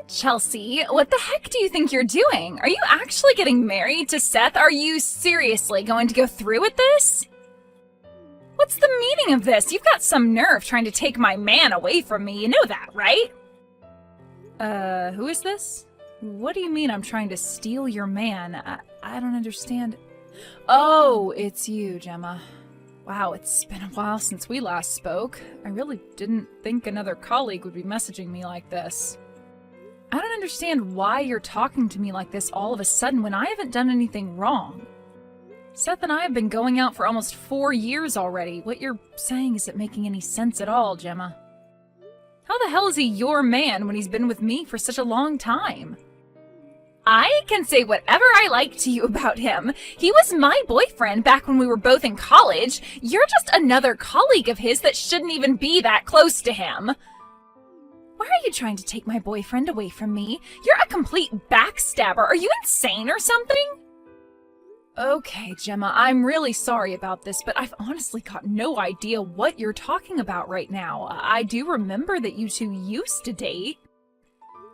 Chelsea, what the heck do you think you're doing? Are you actually getting married to Seth? Are you seriously going to go through with this? What's the meaning of this? You've got some nerve trying to take my man away from me. You know that, right? Who is this? What do you mean I'm trying to steal your man? I don't understand. Oh, it's you, Gemma. Wow, it's been a while since we last spoke. I really didn't think another colleague would be messaging me like this. I don't understand why you're talking to me like this all of a sudden when I haven't done anything wrong. Seth and I have been going out for almost 4 years already. What you're saying isn't making any sense at all, Gemma. How the hell is he your man when he's been with me for such a long time? I can say whatever I like to you about him. He was my boyfriend back when we were both in college. You're just another colleague of his that shouldn't even be that close to him. Why are you trying to take my boyfriend away from me? You're a complete backstabber. Are you insane or something? Okay, Gemma, I'm really sorry about this, but I've honestly got no idea what you're talking about right now. I do remember that you two used to date.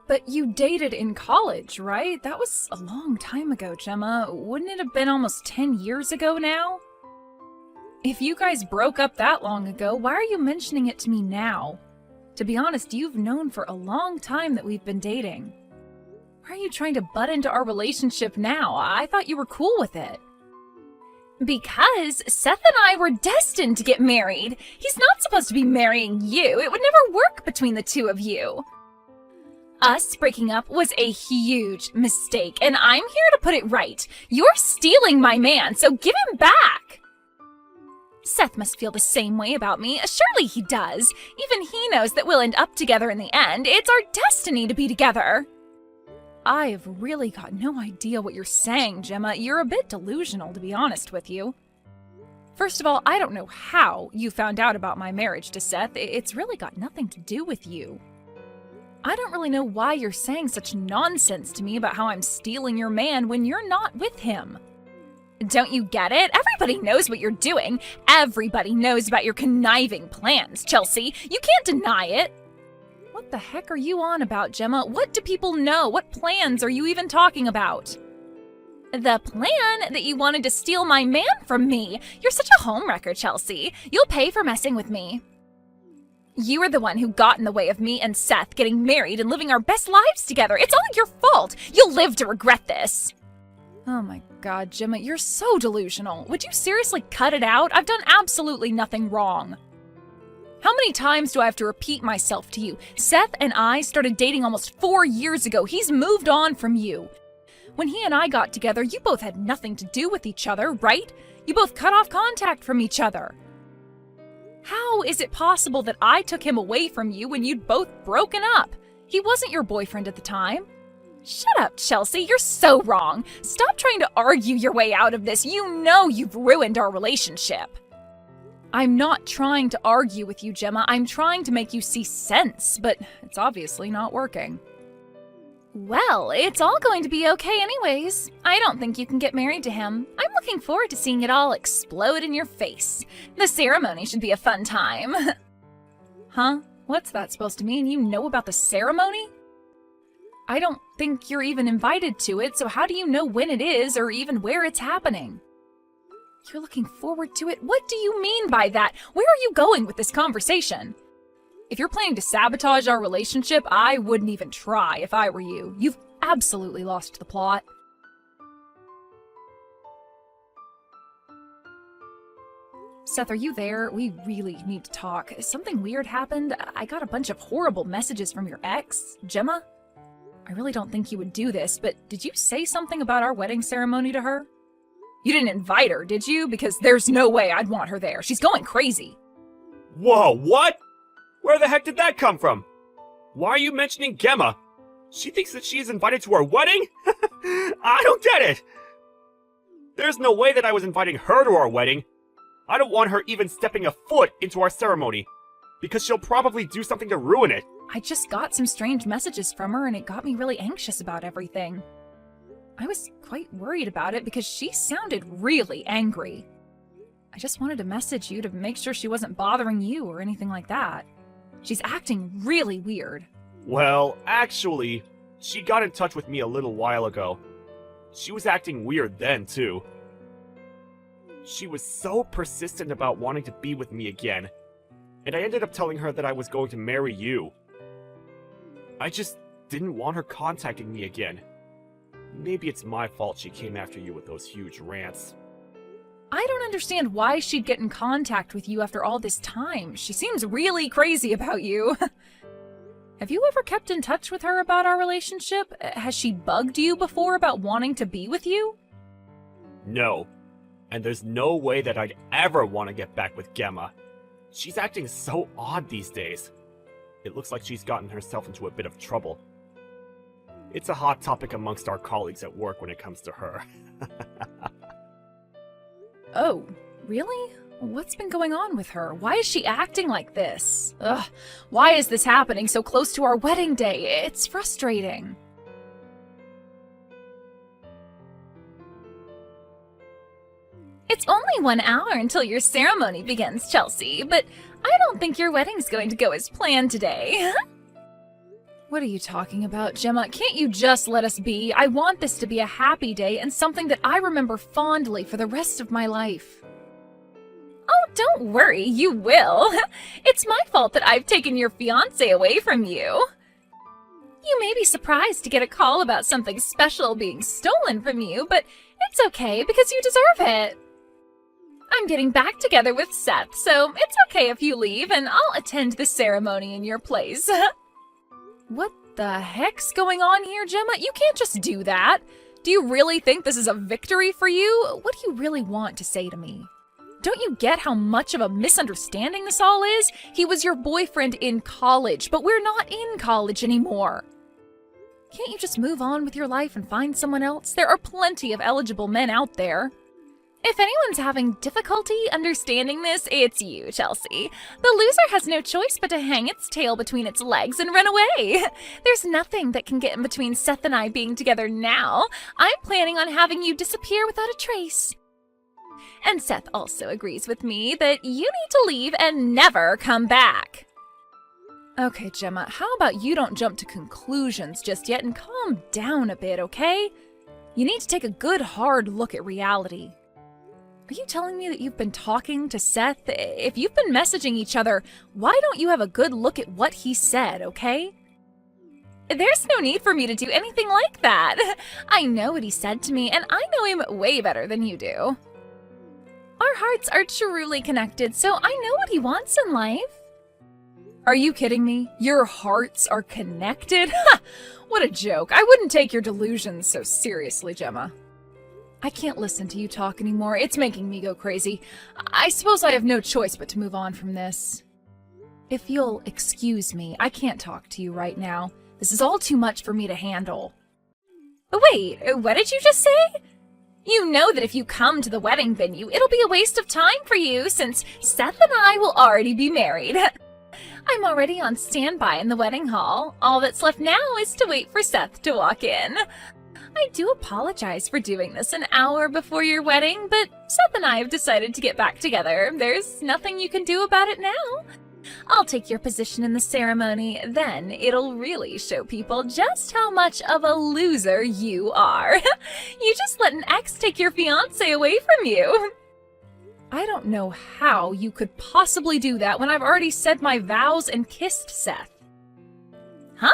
But you dated in college, right? That was a long time ago, Gemma. Wouldn't it have been almost 10 years ago now? If you guys broke up that long ago, why are you mentioning it to me now? To be honest, you've known for a long time that we've been dating. Why are you trying to butt into our relationship now? I thought you were cool with it. Because Seth and I were destined to get married. He's not supposed to be marrying you. It would never work between the two of you. Us breaking up was a huge mistake, and I'm here to put it right. You're stealing my man, so give him back. Seth must feel the same way about me. Surely he does. Even he knows that we'll end up together in the end. It's our destiny to be together. I have really got no idea what you're saying, Gemma. You're a bit delusional, to be honest with you. First of all, I don't know how you found out about my marriage to Seth. It's really got nothing to do with you. I don't really know why you're saying such nonsense to me about how I'm stealing your man when you're not with him. Don't you get it? Everybody knows what you're doing. Everybody knows about your conniving plans, Chelsea. You can't deny it. What the heck are you on about, Gemma? What do people know? What plans are you even talking about? The plan that you wanted to steal my man from me. You're such a homewrecker, Chelsea. You'll pay for messing with me. You were the one who got in the way of me and Seth getting married and living our best lives together. It's all your fault. You'll live to regret this. Oh my God, Gemma, you're so delusional. Would you seriously cut it out? I've done absolutely nothing wrong. How many times do I have to repeat myself to you? Seth and I started dating almost 4 years ago. He's moved on from you. When he and I got together, you both had nothing to do with each other, right? You both cut off contact from each other. How is it possible that I took him away from you when you'd both broken up? He wasn't your boyfriend at the time. Shut up, Chelsea. You're so wrong. Stop trying to argue your way out of this. You know you've ruined our relationship. I'm not trying to argue with you, Gemma. I'm trying to make you see sense, but it's obviously not working. Well, it's all going to be okay anyways. I don't think you can get married to him. I'm looking forward to seeing it all explode in your face. The ceremony should be a fun time. Huh? What's that supposed to mean? You know about the ceremony? I don't think you're even invited to it, so how do you know when it is or even where it's happening? You're looking forward to it? What do you mean by that? Where are you going with this conversation? If you're planning to sabotage our relationship, I wouldn't even try if I were you. You've absolutely lost the plot. Seth, are you there? We really need to talk. Something weird happened. I got a bunch of horrible messages from your ex, Gemma. I really don't think you would do this, but did you say something about our wedding ceremony to her? You didn't invite her, did you? Because there's no way I'd want her there. She's going crazy. Whoa, what? Where the heck did that come from? Why are you mentioning Gemma? She thinks that she is invited to our wedding? I don't get it! There's no way that I was inviting her to our wedding. I don't want her even stepping a foot into our ceremony, because she'll probably do something to ruin it. I just got some strange messages from her and it got me really anxious about everything. I was quite worried about it because she sounded really angry. I just wanted to message you to make sure she wasn't bothering you or anything like that. She's acting really weird. Well, actually, She got in touch with me a little while ago. She was acting weird then, too. She was so persistent about wanting to be with me again, and I ended up telling her that I was going to marry you. I just didn't want her contacting me again. Maybe it's my fault she came after you with those huge rants. I don't understand why she'd get in contact with you after all this time. She seems really crazy about you. Have you ever kept in touch with her about our relationship? Has she bugged you before about wanting to be with you? No. And there's no way that I'd ever want to get back with Gemma. She's acting so odd these days. It looks like she's gotten herself into a bit of trouble. It's a hot topic amongst our colleagues at work when it comes to her. Oh, really? What's been going on with her? Why is she acting like this? Ugh, why is this happening so close to our wedding day? It's frustrating. It's only 1 hour until your ceremony begins, Chelsea, but I don't think your wedding's going to go as planned today. What are you talking about, Gemma? Can't you just let us be? I want this to be a happy day and something that I remember fondly for the rest of my life. Oh, don't worry, you will. It's my fault that I've taken your fiancé away from you. You may be surprised to get a call about something special being stolen from you, but it's okay because you deserve it. I'm getting back together with Seth, so it's okay if you leave and I'll attend the ceremony in your place. What the heck's going on here, Gemma? You can't just do that. Do you really think this is a victory for you? What do you really want to say to me? Don't you get how much of a misunderstanding this all is? He was your boyfriend in college, but we're not in college anymore. Can't you just move on with your life and find someone else? There are plenty of eligible men out there. If anyone's having difficulty understanding this, it's you, Chelsea. The loser has no choice but to hang its tail between its legs and run away. There's nothing that can get in between Seth and I being together now. I'm planning on having you disappear without a trace. And Seth also agrees with me that you need to leave and never come back. Okay, Gemma, how about you don't jump to conclusions just yet and calm down a bit, okay? You need to take a good hard look at reality. Are you telling me that you've been talking to Seth? If you've been messaging each other, why don't you have a good look at what he said, okay? There's no need for me to do anything like that. I know what he said to me, and I know him way better than you do. Our hearts are truly connected, so I know what he wants in life. Are you kidding me? Your hearts are connected? Ha! What a joke. I wouldn't take your delusions so seriously, Gemma. I can't listen to you talk anymore. It's making me go crazy. I suppose I have no choice but to move on from this. If you'll excuse me, I can't talk to you right now. This is all too much for me to handle. Wait, what did you just say? You know that if you come to the wedding venue, it'll be a waste of time for you since Seth and I will already be married. I'm already on standby in the wedding hall. All that's left now is to wait for Seth to walk in. I do apologize for doing this an hour before your wedding, but Seth and I have decided to get back together. There's nothing you can do about it now. I'll take your position in the ceremony, then it'll really show people just how much of a loser you are. You just let an ex take your fiancé away from you. I don't know how you could possibly do that when I've already said my vows and kissed Seth. Huh?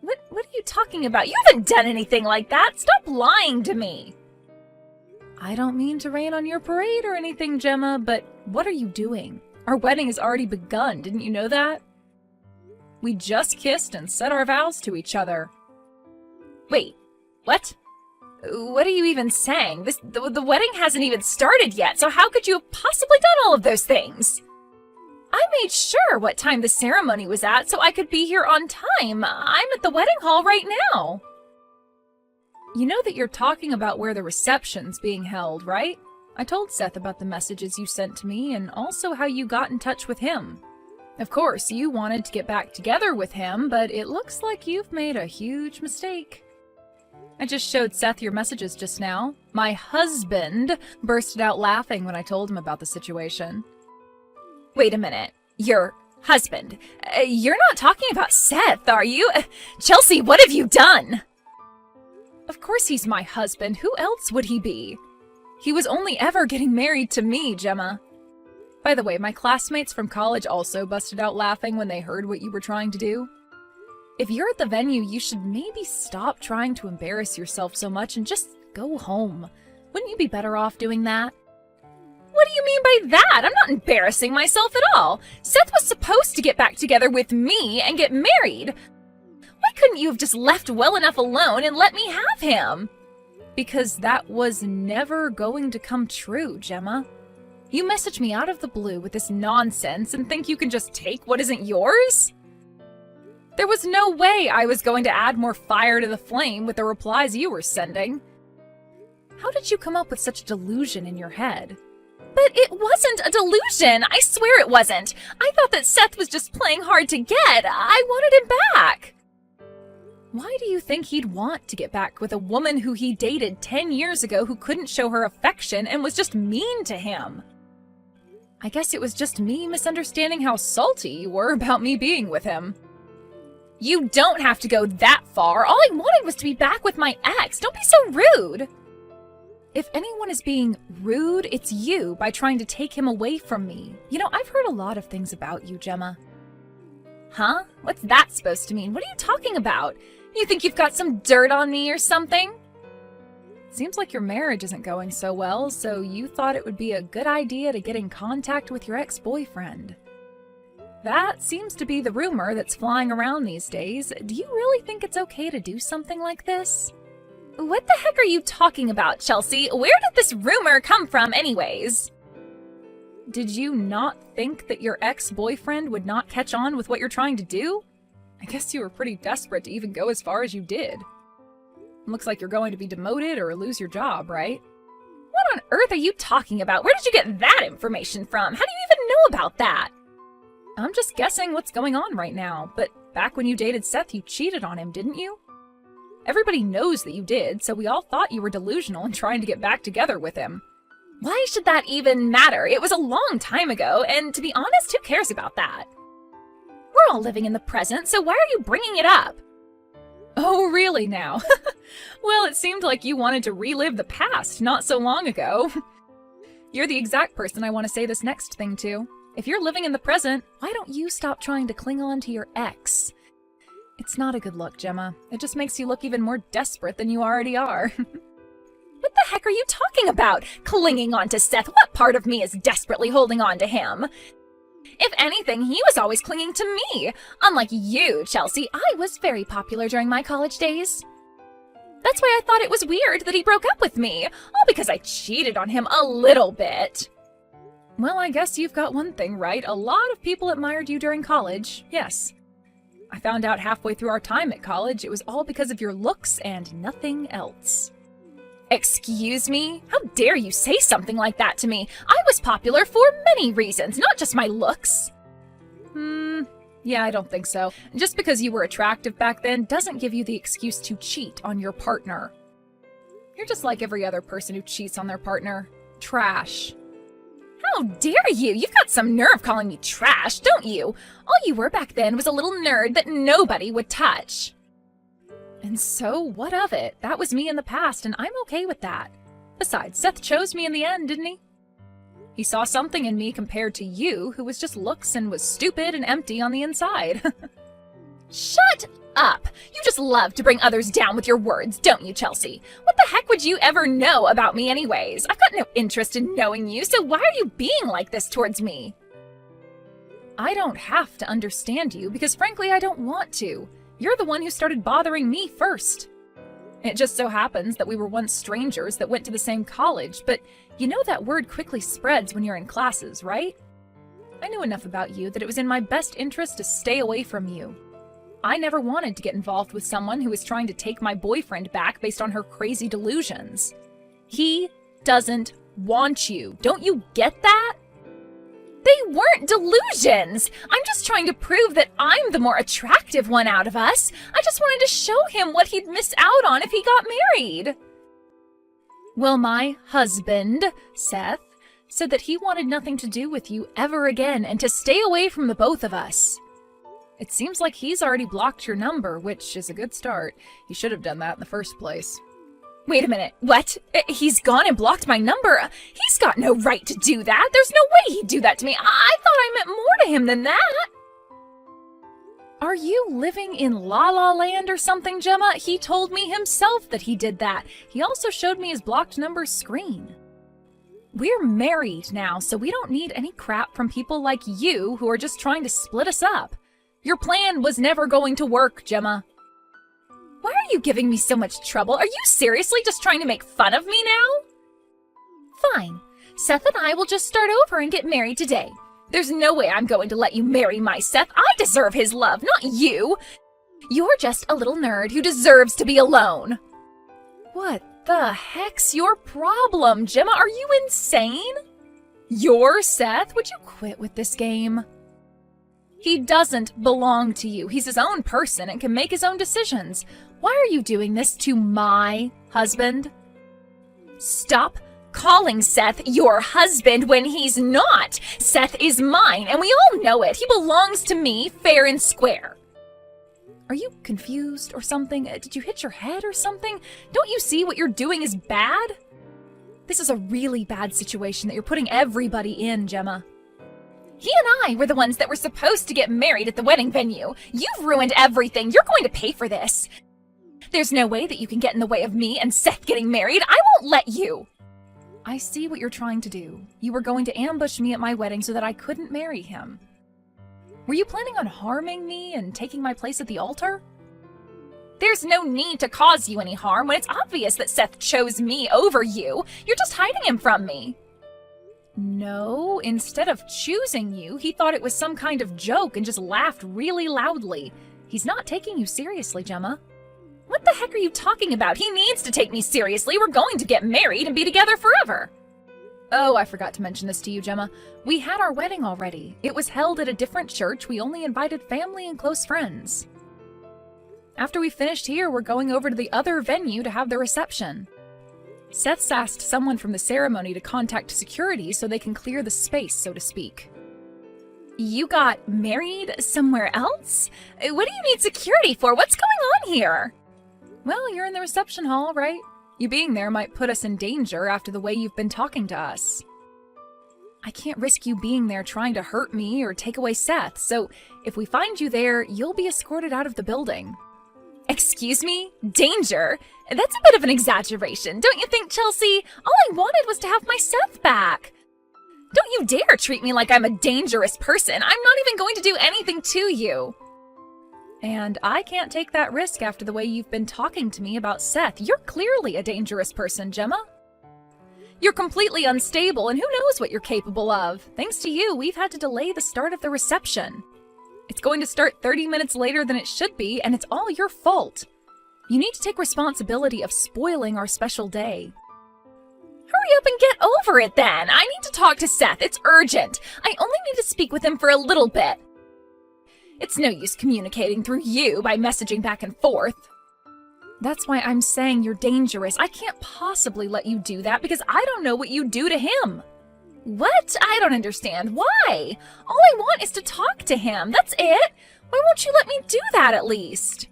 What are you talking about? You haven't done anything like that. Stop lying to me. I don't mean to rain on your parade or anything, Gemma, but what are you doing? Our wedding has already begun, didn't you know that? We just kissed and said our vows to each other. Wait, what? What are you even saying? The wedding hasn't even started yet, so how could you have possibly done all of those things? I made sure what time the ceremony was at so I could be here on time. I'm at the wedding hall right now. You know that you're talking about where the reception's being held, right? I told Seth about the messages you sent to me and also how you got in touch with him. Of course, you wanted to get back together with him, but it looks like you've made a huge mistake. I just showed Seth your messages just now. My husband bursted out laughing when I told him about the situation. Wait a minute. Your Husband. You're not talking about Seth, are you? Chelsea, what have you done? Of course he's my husband. Who else would he be? He was only ever getting married to me, Gemma. By the way, my classmates from college also busted out laughing when they heard what you were trying to do. If you're at the venue, you should maybe stop trying to embarrass yourself so much and just go home. Wouldn't you be better off doing that? What do you mean by that? I'm not embarrassing myself at all. Seth was supposed to get back together with me and get married. Why couldn't you have just left well enough alone and let me have him? Because that was never going to come true, Gemma. You message me out of the blue with this nonsense and think you can just take what isn't yours? There was no way I was going to add more fire to the flame with the replies you were sending. How did you come up with such delusion in your head? But it wasn't a delusion. I swear it wasn't. I thought that Seth was just playing hard to get. I wanted him back. Why do you think he'd want to get back with a woman who he dated 10 years ago who couldn't show her affection and was just mean to him? I guess it was just me misunderstanding how salty you were about me being with him. You don't have to go that far. All I wanted was to be back with my ex. Don't be so rude. If anyone is being rude, it's you by trying to take him away from me. You know, I've heard a lot of things about you, Gemma. Huh? What's that supposed to mean? What are you talking about? You think you've got some dirt on me or something? Seems like your marriage isn't going so well, so you thought it would be a good idea to get in contact with your ex-boyfriend. That seems to be the rumor that's flying around these days. Do you really think it's okay to do something like this? What the heck are you talking about, Chelsea? Where did this rumor come from anyways? Did you not think that your ex-boyfriend would not catch on with what you're trying to do? I guess you were pretty desperate to even go as far as you did. Looks like you're going to be demoted or lose your job, right? What on earth are you talking about? Where did you get that information from? How do you even know about that? I'm just guessing what's going on right now, but back when you dated Seth, you cheated on him, didn't you? Everybody knows that you did, so we all thought you were delusional and trying to get back together with him. Why should that even matter? It was a long time ago, and to be honest, who cares about that? We're all living in the present, so why are you bringing it up? Oh, really now? Well, it seemed like you wanted to relive the past not so long ago. You're the exact person I want to say this next thing to. If you're living in the present, why don't you stop trying to cling on to your ex? It's not a good look, Gemma. It just makes you look even more desperate than you already are. What the heck are you talking about? Clinging on to Seth? What part of me is desperately holding on to him? If anything, he was always clinging to me. Unlike you, Chelsea, I was very popular during my college days. That's why I thought it was weird that he broke up with me, all because I cheated on him a little bit. Well, I guess you've got one thing right. A lot of people admired you during college, yes. I found out halfway through our time at college it was all because of your looks and nothing else. Excuse me? How dare you say something like that to me? I was popular for many reasons, not just my looks. Yeah, I don't think so. Just because you were attractive back then doesn't give you the excuse to cheat on your partner. You're just like every other person who cheats on their partner. Trash. How dare you? You've got some nerve calling me trash, don't you? All you were back then was a little nerd that nobody would touch. And so, what of it? That was me in the past, and I'm okay with that. Besides, Seth chose me in the end, didn't he? He saw something in me compared to you, who was just looks and was stupid and empty on the inside. Shut up! You just love to bring others down with your words, don't you, Chelsea? What the heck would you ever know about me anyways? I've got no interest in knowing you, so why are you being like this towards me? I don't have to understand you, because frankly, I don't want to. You're the one who started bothering me first. It just so happens that we were once strangers that went to the same college, but you know that word quickly spreads when you're in classes, right? I knew enough about you that it was in my best interest to stay away from you. I never wanted to get involved with someone who was trying to take my boyfriend back based on her crazy delusions. He doesn't want you. Don't you get that? They weren't delusions! I'm just trying to prove that I'm the more attractive one out of us. I just wanted to show him what he'd miss out on if he got married. Well, my husband, Seth, Said that he wanted nothing to do with you ever again and to stay away from the both of us. It seems like he's already blocked your number, which is a good start. He should have done that in the first place. Wait a minute, what? He's gone and blocked my number? He's got no right to do that. There's no way he'd do that to me. I thought I meant more to him than that. Are you living in La La Land or something, Gemma? He told me himself that he did that. He also showed me his blocked number screen. We're married now, so we don't need any crap from people like you who are just trying to split us up. Your plan was never going to work, Gemma. Why are you giving me so much trouble? Are you seriously just trying to make fun of me now? Fine. Seth and I will just start over and get married today. There's no way I'm going to let you marry my Seth. I deserve his love, not you. You're just a little nerd who deserves to be alone. What the heck's your problem, Gemma? Are you insane? You're Seth? Would you quit with this game? He doesn't belong to you. He's his own person and can make his own decisions. Why are you doing this to my husband? Stop calling Seth your husband when he's not. Seth is mine, and we all know it. He belongs to me fair and square. Are you confused or something? Did you hit your head or something? Don't you see what you're doing is bad? This is a really bad situation that you're putting everybody in, Gemma. He and I were the ones that were supposed to get married at the wedding venue. You've ruined everything. You're going to pay for this. There's no way that you can get in the way of me and Seth getting married. I won't let you. I see what you're trying to do. You were going to ambush me at my wedding so that I couldn't marry him. Were you planning on harming me and taking my place at the altar? There's no need to cause you any harm when it's obvious that Seth chose me over you. You're just hiding him from me. No, instead of choosing you, he thought it was some kind of joke and just laughed really loudly. He's not taking you seriously, Gemma. What the heck are you talking about? He needs to take me seriously. We're going to get married and be together forever. Oh, I forgot to mention this to you, Gemma. We had our wedding already. It was held at a different church. We only invited family and close friends. After we finished here, we're going over to the other venue to have the reception. Seth's asked someone from the ceremony to contact security so they can clear the space, so to speak. You got married somewhere else? What do you need security for? What's going on here? Well, you're in the reception hall, right? You being there might put us in danger after the way you've been talking to us. I can't risk you being there trying to hurt me or take away Seth, so if we find you there, you'll be escorted out of the building. Excuse me? Danger? That's a bit of an exaggeration, don't you think, Chelsea? All I wanted was to have my Seth back. Don't you dare treat me like I'm a dangerous person. I'm not even going to do anything to you. And I can't take that risk after the way you've been talking to me about Seth. You're clearly a dangerous person, Gemma. You're completely unstable, and who knows what you're capable of. Thanks to you, we've had to delay the start of the reception. It's going to start 30 minutes later than it should be, and it's all your fault. You need to take responsibility of spoiling our special day. Hurry up and get over it then. I need to talk to Seth. It's urgent. I only need to speak with him for a little bit. It's no use communicating through you by messaging back and forth. That's why I'm saying you're dangerous. I can't possibly let you do that because I don't know what you do to him. What? I don't understand. Why? All I want is to talk to him. That's it. Why won't you let me do that at least?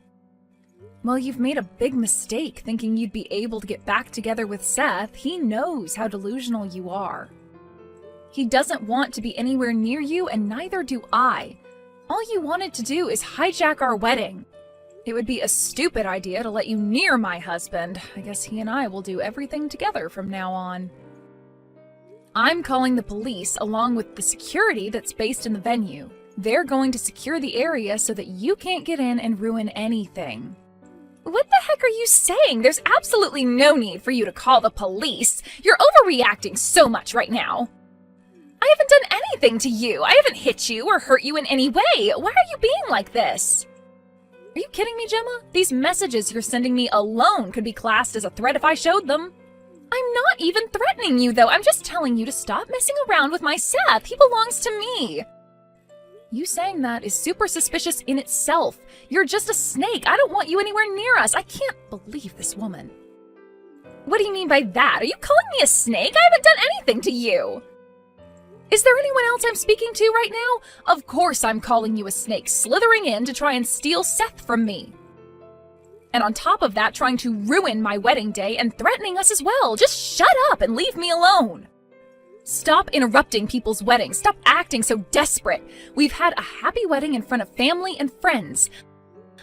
Well, you've made a big mistake thinking you'd be able to get back together with Seth. He knows how delusional you are. He doesn't want to be anywhere near you, and neither do I. All you wanted to do is hijack our wedding. It would be a stupid idea to let you near my husband. I guess he and I will do everything together from now on. I'm calling the police along with the security that's based in the venue. They're going to secure the area so that you can't get in and ruin anything. What the heck are you saying? There's absolutely no need for you to call the police. You're overreacting so much right now. I haven't done anything to you. I haven't hit you or hurt you in any way. Why are you being like this? Are you kidding me, Gemma? These messages you're sending me alone could be classed as a threat if I showed them. I'm not even threatening you, though. I'm just telling you to stop messing around with my Seth. He belongs to me. You saying that is super suspicious in itself. You're just a snake. I don't want you anywhere near us. I can't believe this woman. What do you mean by that? Are you calling me a snake? I haven't done anything to you. Is there anyone else I'm speaking to right now? Of course I'm calling you a snake slithering in to try and steal Seth from me. And on top of that, trying to ruin my wedding day and threatening us as well. Just shut up and leave me alone. Stop interrupting people's weddings. Stop acting so desperate. We've had a happy wedding in front of family and friends.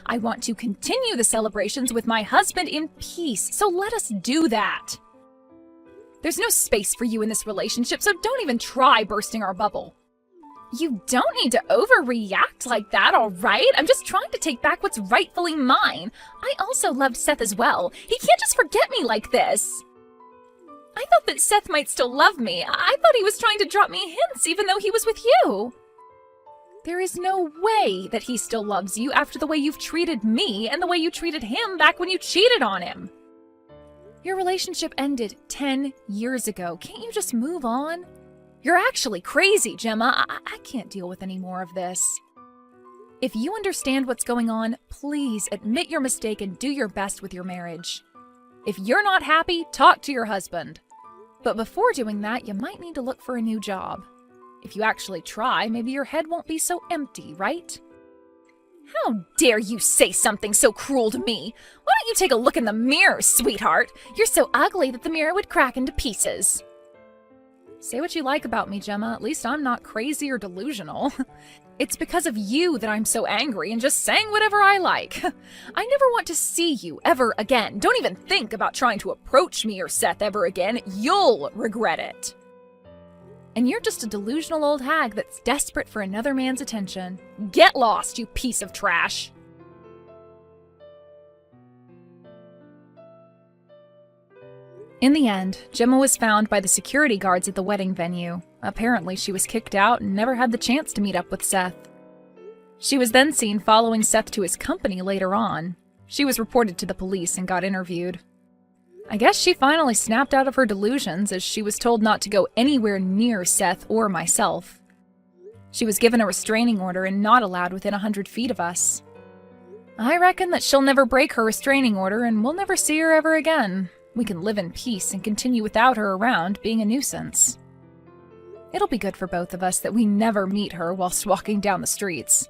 I want to continue the celebrations with my husband in peace, so let us do that. There's no space for you in this relationship, so don't even try bursting our bubble. You don't need to overreact like that, all right? I'm just trying to take back what's rightfully mine. I also loved Seth as well. He can't just forget me like this. I thought that Seth might still love me. I thought he was trying to drop me hints even though he was with you. There is no way that he still loves you after the way you've treated me and the way you treated him back when you cheated on him. Your relationship ended 10 years ago. Can't you just move on? You're actually crazy, Gemma. I can't deal with any more of this. If you understand what's going on, please admit your mistake and do your best with your marriage. If you're not happy, talk to your husband. But before doing that, you might need to look for a new job. If you actually try, maybe your head won't be so empty, right? How dare you say something so cruel to me? Why don't you take a look in the mirror, sweetheart? You're so ugly that the mirror would crack into pieces. Say what you like about me, Gemma. At least I'm not crazy or delusional. It's because of you that I'm so angry and just saying whatever I like. I never want to see you ever again. Don't even think about trying to approach me or Seth ever again. You'll regret it. And you're just a delusional old hag that's desperate for another man's attention. Get lost, you piece of trash. In the end, Gemma was found by the security guards at the wedding venue. Apparently, she was kicked out and never had the chance to meet up with Seth. She was then seen following Seth to his company later on. She was reported to the police and got interviewed. I guess she finally snapped out of her delusions as she was told not to go anywhere near Seth or myself. She was given a restraining order and not allowed within 100 feet of us. I reckon that she'll never break her restraining order and we'll never see her ever again. We can live in peace and continue without her around being a nuisance. It'll be good for both of us that we never meet her whilst walking down the streets.